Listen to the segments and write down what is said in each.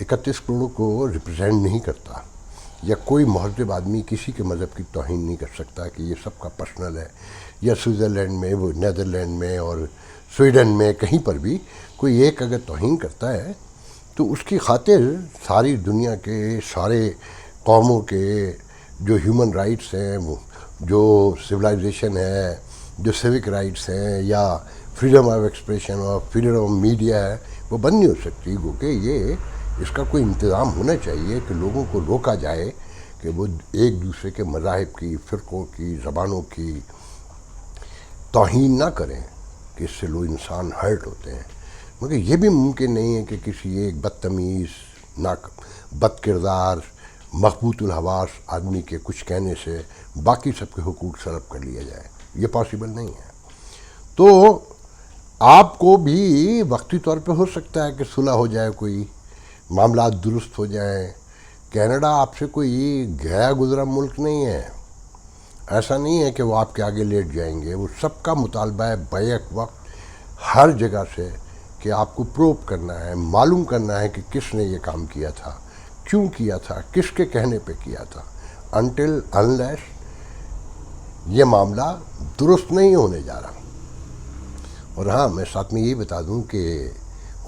31 کروڑوں کو ریپرزینٹ نہیں کرتا، یا کوئی مہذب آدمی کسی کے مذہب کی توہین نہیں کر سکتا کہ یہ سب کا پرسنل ہے، یا سوئٹزرلینڈ میں، وہ نیدرلینڈ میں اور سویڈن میں کہیں پر بھی کوئی ایک اگر توہین کرتا ہے تو اس کی خاطر ساری دنیا کے سارے قوموں کے جو ہیومن رائٹس ہیں، جو سویلائزیشن ہے، جو سیوک رائٹس ہیں، یا فریڈم آف ایکسپریشن اور فریڈم آف میڈیا ہے، وہ بند نہیں ہو سکتی، کیونکہ یہ اس کا کوئی انتظام ہونا چاہیے کہ لوگوں کو روکا جائے کہ وہ ایک دوسرے کے مذاہب کی، فرقوں کی، زبانوں کی توہین نہ کریں، کہ اس سے لوگ انسان ہرٹ ہوتے ہیں۔ مگر یہ بھی ممکن نہیں ہے کہ کسی ایک بدتمیز، بد کردار، مخبوط الحواس آدمی کے کچھ کہنے سے باقی سب کے حقوق سلب کر لیا جائے، یہ پاسبل نہیں ہے۔ تو آپ کو بھی وقتی طور پہ ہو سکتا ہے کہ صلح ہو جائے، کوئی معاملات درست ہو جائیں۔ کینیڈا آپ سے کوئی گیا گزرا ملک نہیں ہے، ایسا نہیں ہے کہ وہ آپ کے آگے لیٹ جائیں گے، وہ سب کا مطالبہ ہے بیک وقت ہر جگہ سے کہ آپ کو پروب کرنا ہے، معلوم کرنا ہے کہ کس نے یہ کام کیا تھا، کیوں کیا تھا، کس کے کہنے پہ کیا تھا، انٹل انلیس یہ معاملہ درست نہیں ہونے جا رہا۔ اور ہاں، میں ساتھ میں یہ بتا دوں کہ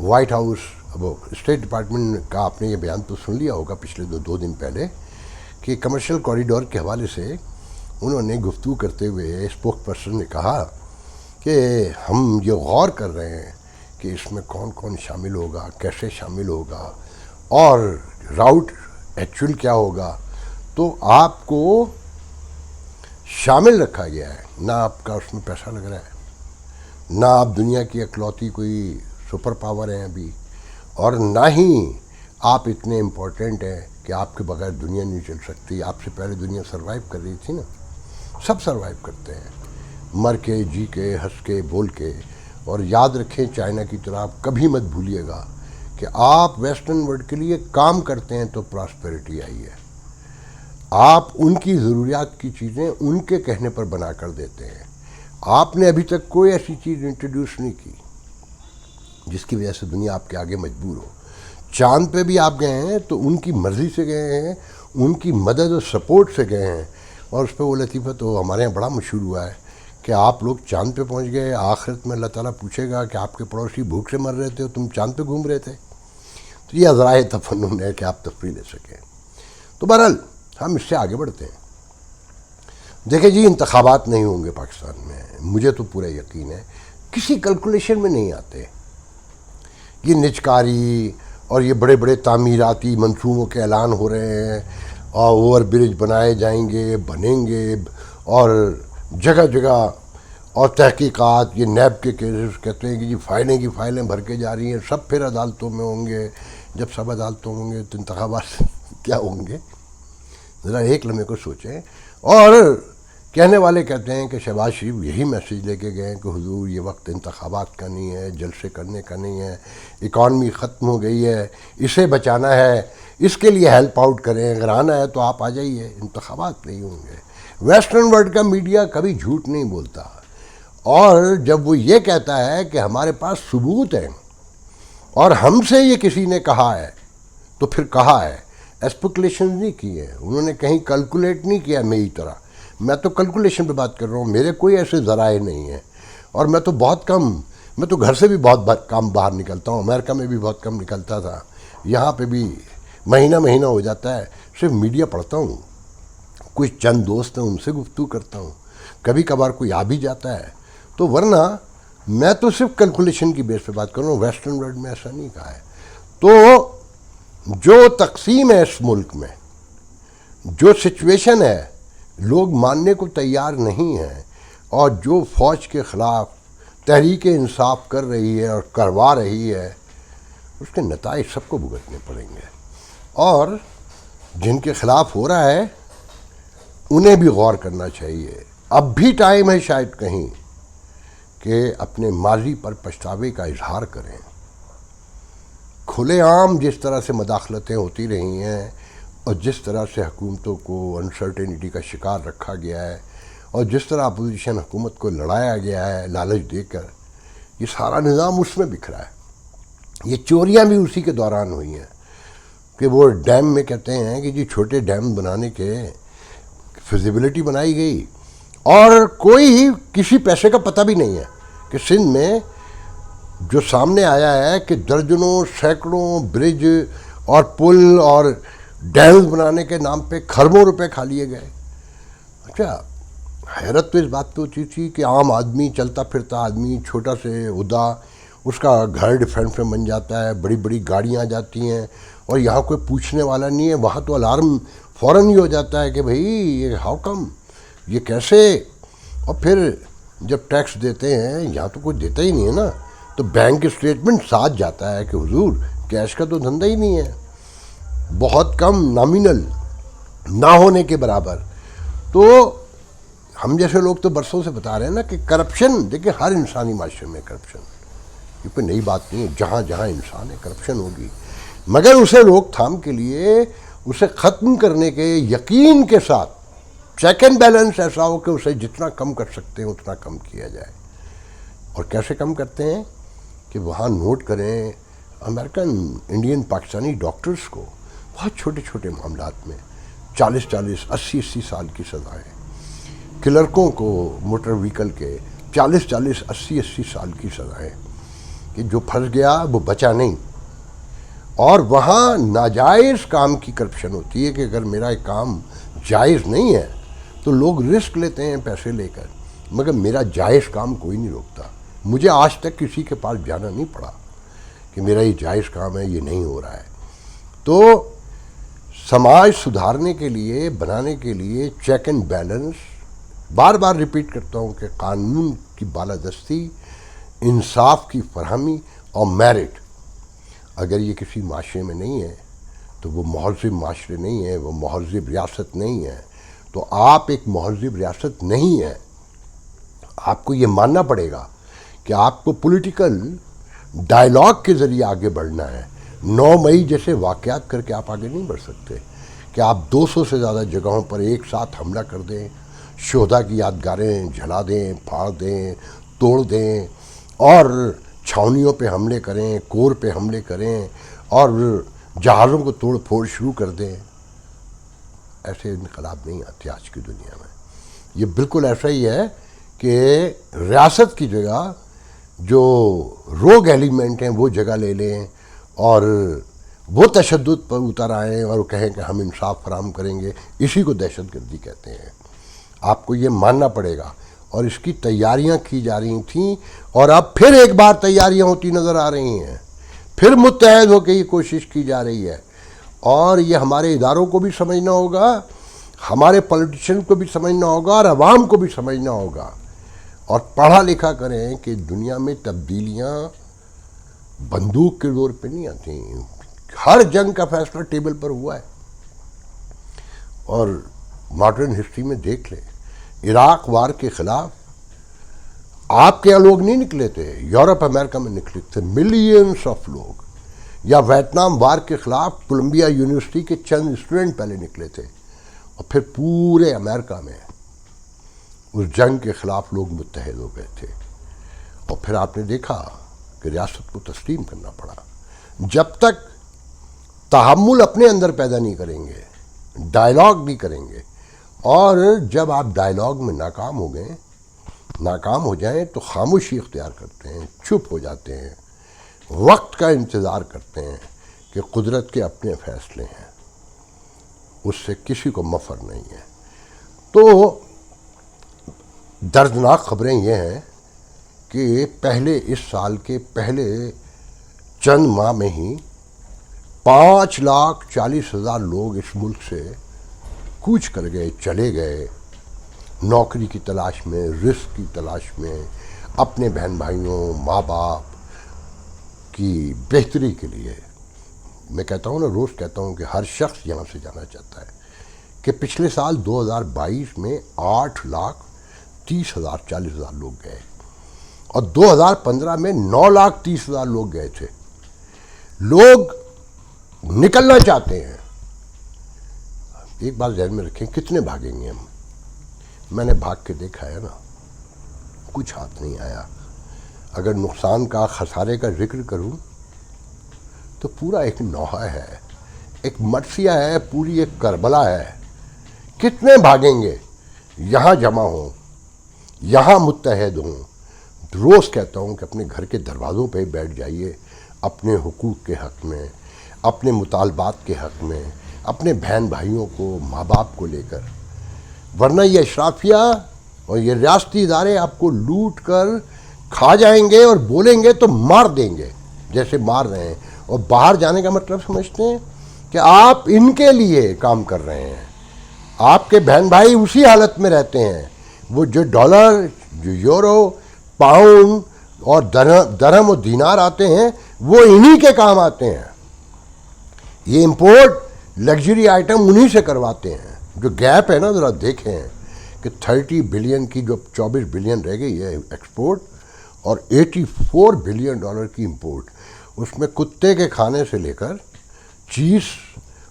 وائٹ ہاؤس، وہ اسٹیٹ ڈپارٹمنٹ کا آپ نے یہ بیان تو سن لیا ہوگا پچھلے دو دن پہلے، کہ کمرشل کوریڈور کے حوالے سے انہوں نے گفتگو کرتے ہوئے اسپوک پرسن نے کہا کہ ہم یہ غور کر رہے ہیں کہ اس میں کون کون شامل ہوگا، کیسے شامل ہوگا، اور راؤٹ ایکچوئل کیا ہوگا۔ تو آپ کو شامل رکھا گیا ہے، نہ آپ کا اس میں پیسہ لگ رہا ہے، نہ آپ دنیا کی اکلوتی کوئی سپر پاور ہیں ابھی، اور نہ ہی آپ اتنے امپورٹنٹ ہیں کہ آپ کے بغیر دنیا نہیں چل سکتی۔ آپ سے پہلے دنیا سروائیو کر رہی تھی نا، سب سروائیو کرتے ہیں، مر کے، جی کے، ہنس کے، بول کے۔ اور یاد رکھیں، چائنا کی طرح آپ کبھی مت بھولیے گا کہ آپ ویسٹرن ورلڈ کے لیے کام کرتے ہیں تو پراسپیرٹی آئی ہے۔ آپ ان کی ضروریات کی چیزیں ان کے کہنے پر بنا کر دیتے ہیں۔ آپ نے ابھی تک کوئی ایسی چیز انٹروڈیوس نہیں کی جس کی وجہ سے دنیا آپ کے آگے مجبور ہو۔ چاند پہ بھی آپ گئے ہیں تو ان کی مرضی سے گئے ہیں، ان کی مدد اور سپورٹ سے گئے ہیں۔ اور اس پہ وہ لطیفہ تو ہمارے یہاں بڑا مشہور ہوا ہے کہ آپ لوگ چاند پہ پہنچ گئے، آخرت میں اللہ تعالیٰ پوچھے گا کہ آپ کے پڑوسی بھوک سے مر رہے تھے اور تم چاند پہ گھوم رہے تھے۔ تو یہ ذرائع تفنن ہے کہ آپ تفریح لے سکیں۔ تو بہرحال ہم اس سے آگے بڑھتے ہیں۔ دیکھیں جی، انتخابات نہیں ہوں گے پاکستان میں، مجھے تو پورا یقین ہے، کسی کیلکولیشن میں نہیں آتے۔ یہ نجکاری اور یہ بڑے بڑے تعمیراتی منصوبوں کے اعلان ہو رہے ہیں، اور اوور برج بنائے جائیں گے، بنیں گے، اور جگہ جگہ، اور تحقیقات، یہ نیب کے کیسز کہتے ہیں کہ جی فائلیں کی فائلیں بھر کے جا رہی ہیں، سب پھر عدالتوں میں ہوں گے۔ جب سب عدالتوں ہوں گے تو انتخابات کیا ہوں گے؟ ذرا ایک لمحے کو سوچیں۔ اور کہنے والے کہتے ہیں کہ شہباز شریف یہی میسیج لے کے گئے ہیں کہ حضور یہ وقت انتخابات کا نہیں ہے، جلسے کرنے کا نہیں ہے، اکانومی ختم ہو گئی ہے، اسے بچانا ہے، اس کے لیے ہیلپ آؤٹ کریں، اگر آنا ہے تو آپ آ جائیے، انتخابات نہیں ہوں گے۔ ویسٹرن ورلڈ کا میڈیا کبھی جھوٹ نہیں بولتا، اور جب وہ یہ کہتا ہے کہ ہمارے پاس ثبوت ہیں اور ہم سے یہ کسی نے کہا ہے تو پھر کہا ہے، اسپیکولیشن نہیں کی ہے، انہوں نے کہیں کیلکولیٹ نہیں کیا میری طرح۔ میں تو کیلکولیشن پہ بات کر رہا ہوں، میرے کوئی ایسے ذرائع نہیں ہیں، اور میں تو بہت کم، میں تو گھر سے بھی بہت کم باہر نکلتا ہوں، امریکہ میں بھی بہت کم نکلتا تھا، یہاں پہ بھی مہینہ ہو جاتا ہے، صرف میڈیا پڑھتا ہوں، کچھ چند دوست ہیں ان سے گفتگو کرتا ہوں، کبھی کبھار کوئی آ بھی جاتا ہے، تو ورنہ میں تو صرف کیلکولیشن کی بیس پہ بات کر رہا ہوں۔ ویسٹرن ورلڈ میں ایسا نہیں کہا ہے۔ تو جو تقسیم ہے اس ملک میں، جو سچویشن ہے، لوگ ماننے کو تیار نہیں ہیں، اور جو فوج کے خلاف تحریک انصاف کر رہی ہے اور کروا رہی ہے، اس کے نتائج سب کو بھگتنے پڑیں گے، اور جن کے خلاف ہو رہا ہے انہیں بھی غور کرنا چاہیے۔ اب بھی ٹائم ہے شاید کہیں کہ اپنے ماضی پر پچھتاوے کا اظہار کریں۔ کھلے عام جس طرح سے مداخلتیں ہوتی رہی ہیں، اور جس طرح سے حکومتوں کو انسرٹینٹی کا شکار رکھا گیا ہے، اور جس طرح اپوزیشن حکومت کو لڑایا گیا ہے لالچ دے کر، یہ سارا نظام اس میں بکھرا ہے۔ یہ چوریاں بھی اسی کے دوران ہوئی ہیں۔ کہ وہ ڈیم میں کہتے ہیں کہ جی چھوٹے ڈیم بنانے کے فیزیبلٹی بنائی گئی اور کوئی کسی پیسے کا پتہ بھی نہیں ہے کہ سندھ میں جو سامنے آیا ہے کہ درجنوں سینکڑوں برج اور پل اور ڈیمز بنانے کے نام پہ کھربوں روپے کھا لیے گئے. اچھا حیرت تو اس بات پہ ہوتی تھی کہ عام آدمی چلتا پھرتا آدمی چھوٹا سے عہدہ اس کا گھر ڈیفینس میں بن جاتا ہے, بڑی بڑی گاڑیاں آ جاتی ہیں اور یہاں کوئی پوچھنے والا نہیں ہے. وہاں تو الارم فوراً ہی ہو جاتا ہے کہ بھئی یہ ہاؤ کم, یہ کیسے. اور پھر جب ٹیکس دیتے ہیں یہاں تو کوئی دیتا ہی نہیں ہے نا, تو بینک اسٹیٹمنٹ ساتھ جاتا ہے کہ حضور کیش کا تو دھندا ہی نہیں ہے, بہت کم نامینل نہ ہونے کے برابر. تو ہم جیسے لوگ تو برسوں سے بتا رہے ہیں نا کہ کرپشن, دیکھیں ہر انسانی معاشرے میں کرپشن, یہ کوئی نئی بات نہیں ہے, جہاں جہاں انسان ہے کرپشن ہوگی, مگر اسے روک تھام کے لیے اسے ختم کرنے کے یقین کے ساتھ چیک اینڈ بیلنس ایسا ہو کہ اسے جتنا کم کر سکتے ہیں اتنا کم کیا جائے. اور کیسے کم کرتے ہیں کہ وہاں نوٹ کریں امریکن انڈین پاکستانی ڈاکٹرز کو بہت چھوٹے چھوٹے معاملات میں 40-40 80-80 سال کی سزائیں, کلرکوں کو موٹر وہیکل کے 40-40 80-80 سال کی سزائیں کہ جو پھنس گیا وہ بچا نہیں. اور وہاں ناجائز کام کی کرپشن ہوتی ہے کہ اگر میرا ایک کام جائز نہیں ہے تو لوگ رسک لیتے ہیں پیسے لے کر, مگر میرا جائز کام کوئی نہیں روکتا. مجھے آج تک کسی کے پاس جانا نہیں پڑا کہ میرا یہ جائز کام ہے, یہ نہیں ہو رہا ہے. تو سماج سدھارنے کے لیے بنانے کے لیے check and balance, bar bar repeat کرتا ہوں کہ قانون کی بالادستی, انصاف کی فراہمی اور میرٹ, اگر یہ کسی معاشرے میں نہیں ہے تو وہ مہذب معاشرے نہیں ہے, وہ مہذب ریاست نہیں ہے. تو آپ ایک مہذب ریاست نہیں ہے. آپ کو یہ ماننا پڑے گا کہ آپ کو پولیٹیکل ڈائلاگ کے ذریعے آگے بڑھنا ہے. 9 مئی جیسے واقعات کر کے آپ آگے نہیں بڑھ سکتے کہ آپ 200 سے زیادہ جگہوں پر ایک ساتھ حملہ کر دیں, شہداء کی یادگاریں جلا دیں, پھاڑ دیں, توڑ دیں, اور چھاؤنیوں پہ حملے کریں, کور پہ حملے کریں اور جہازوں کو توڑ پھوڑ شروع کر دیں. ایسے انقلاب نہیں آتے آج کی دنیا میں. یہ بالکل ایسا ہی ہے کہ ریاست کی جگہ جو روگ ایلیمنٹ ہیں وہ جگہ لے لیں اور وہ تشدد پر اتر آئیں اور کہیں کہ ہم انصاف فراہم کریں گے. اسی کو دہشت گردی کہتے ہیں. آپ کو یہ ماننا پڑے گا. اور اس کی تیاریاں کی جا رہی تھیں اور اب پھر ایک بار تیاریاں ہوتی نظر آ رہی ہیں, پھر متحد ہو کے یہ کوشش کی جا رہی ہے. اور یہ ہمارے اداروں کو بھی سمجھنا ہوگا, ہمارے پولیٹیشین کو بھی سمجھنا ہوگا اور عوام کو بھی سمجھنا ہوگا. اور پڑھا لکھا کریں کہ دنیا میں تبدیلیاں بندوق کے زور پہ نہیں آتی. ہر جنگ کا فیصلہ ٹیبل پر ہوا ہے. اور ماڈرن ہسٹری میں دیکھ لیں, عراق وار کے خلاف آپ کے یہاں لوگ نہیں نکلے تھے, یورپ امریکہ میں نکلے تھے ملینس آف لوگ. یا ویتنام وار کے خلاف کولمبیا یونیورسٹی کے چند اسٹوڈنٹ پہلے نکلے تھے, اور پھر پورے امریکہ میں اس جنگ کے خلاف لوگ متحد ہو گئے تھے. اور پھر آپ نے دیکھا کہ ریاست کو تسلیم کرنا پڑا. جب تک تحمل اپنے اندر پیدا نہیں کریں گے, ڈائلاگ نہیں کریں گے, اور جب آپ ڈائلاگ میں ناکام ہو جائیں تو خاموشی اختیار کرتے ہیں, چپ ہو جاتے ہیں, وقت کا انتظار کرتے ہیں کہ قدرت کے اپنے فیصلے ہیں, اس سے کسی کو مفر نہیں ہے. تو دردناک خبریں یہ ہیں کہ پہلے اس سال کے پہلے چند ماہ میں ہی 5,40,000 لوگ اس ملک سے کوچ کر گئے, چلے گئے, نوکری کی تلاش میں, رزق کی تلاش میں, اپنے بہن بھائیوں ماں باپ کی بہتری کے لیے. میں کہتا ہوں نا, روز کہتا ہوں کہ ہر شخص یہاں سے جانا چاہتا ہے. کہ پچھلے سال 2022 میں 8,30,000 40,000 لوگ گئے, اور 2015 میں 9,30,000 لوگ گئے تھے. لوگ نکلنا چاہتے ہیں. ایک بات ذہن میں رکھیں, کتنے بھاگیں گے ہم؟ میں نے بھاگ کے دیکھا ہے نا, کچھ ہاتھ نہیں آیا. اگر نقصان کا, خسارے کا ذکر کروں تو پورا ایک نوحہ ہے, ایک مرثیہ ہے، پوری ایک کربلا ہے. کتنے بھاگیں گے؟ یہاں جمع ہوں، یہاں متحد ہوں. روز کہتا ہوں کہ اپنے گھر کے دروازوں پہ بیٹھ جائیے، اپنے حقوق کے حق میں، اپنے مطالبات کے حق میں، اپنے بہن بھائیوں کو، ماں باپ کو لے کر. ورنہ یہ اشرافیہ اور یہ ریاستی ادارے آپ کو لوٹ کر کھا جائیں گے اور بولیں گے تو مار دیں گے جیسے مار رہے ہیں. اور باہر جانے کا مطلب سمجھتے ہیں کہ آپ ان کے لیے کام کر رہے ہیں. آپ کے بہن بھائی اسی حالت میں رہتے ہیں. وہ جو ڈالر، جو یورو، پاؤنڈ اور درہم و دینار آتے ہیں وہ انہی کے کام آتے ہیں. یہ امپورٹ لگژری آئٹم انہی سے کرواتے ہیں. جو گیپ ہے نا ذرا دیکھیں کہ 30 بلین کی جو 24 بلین رہ گئی ہے ایکسپورٹ اور 84 بلین ڈالر کی امپورٹ. اس میں کتے کے کھانے سے لے کر چیز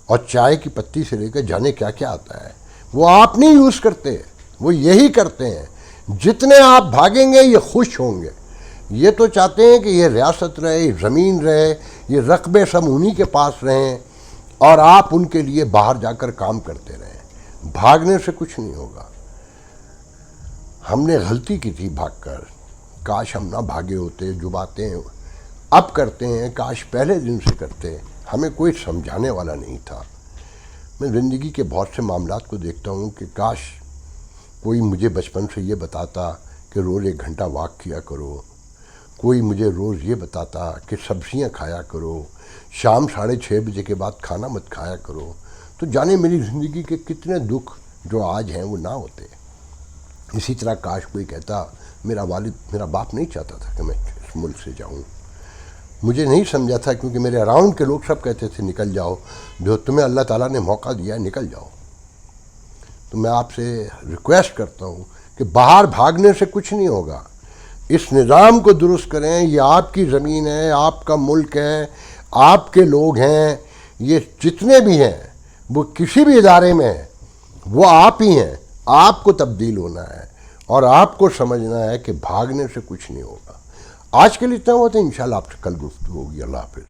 اور چائے کی پتی سے لے کر جانے کیا کیا آتا ہے. وہ آپ نہیں یوز کرتے، وہ یہی کرتے ہیں. جتنے آپ بھاگیں گے یہ خوش ہوں گے. یہ تو چاہتے ہیں کہ یہ ریاست رہے، یہ زمین رہے، یہ رقبے سب انہی کے پاس رہیں اور آپ ان کے لیے باہر جا کر کام کرتے رہیں. بھاگنے سے کچھ نہیں ہوگا. ہم نے غلطی کی تھی بھاگ کر. کاش ہم نہ بھاگے ہوتے. جو باتیں اب کرتے ہیں کاش پہلے دن سے کرتے. ہمیں کوئی سمجھانے والا نہیں تھا. میں زندگی کے بہت سے معاملات کو دیکھتا ہوں کہ کاش کوئی مجھے بچپن سے یہ بتاتا کہ روز 1 گھنٹہ واک کیا کرو. کوئی مجھے روز یہ بتاتا کہ سبزیاں کھایا کرو، شام 6:30 بجے کے بعد کھانا مت کھایا کرو. تو جانے میری زندگی کے کتنے دکھ جو آج ہیں وہ نہ ہوتے. اسی طرح کاش کوئی کہتا میرا باپ نہیں چاہتا تھا کہ میں اس ملک سے جاؤں. مجھے نہیں سمجھا تھا کیونکہ میرے اراؤنڈ کے لوگ سب کہتے تھے نکل جاؤ، جو تمہیں اللہ تعالیٰ نے موقع دیا ہے نکل جاؤ. تو میں آپ سے ریکویسٹ کرتا ہوں کہ باہر بھاگنے سے کچھ نہیں ہوگا. اس نظام کو درست کریں. یہ آپ کی زمین ہے، آپ کا ملک ہے، آپ کے لوگ ہیں. یہ جتنے بھی ہیں وہ کسی بھی ادارے میں ہیں وہ آپ ہی ہیں. آپ کو تبدیل ہونا ہے اور آپ کو سمجھنا ہے کہ بھاگنے سے کچھ نہیں ہوگا. آج کے لیے اتنا ہوتا ہے. انشاءاللہ آپ سے کل گفتگو ہوگی. اللہ حافظ.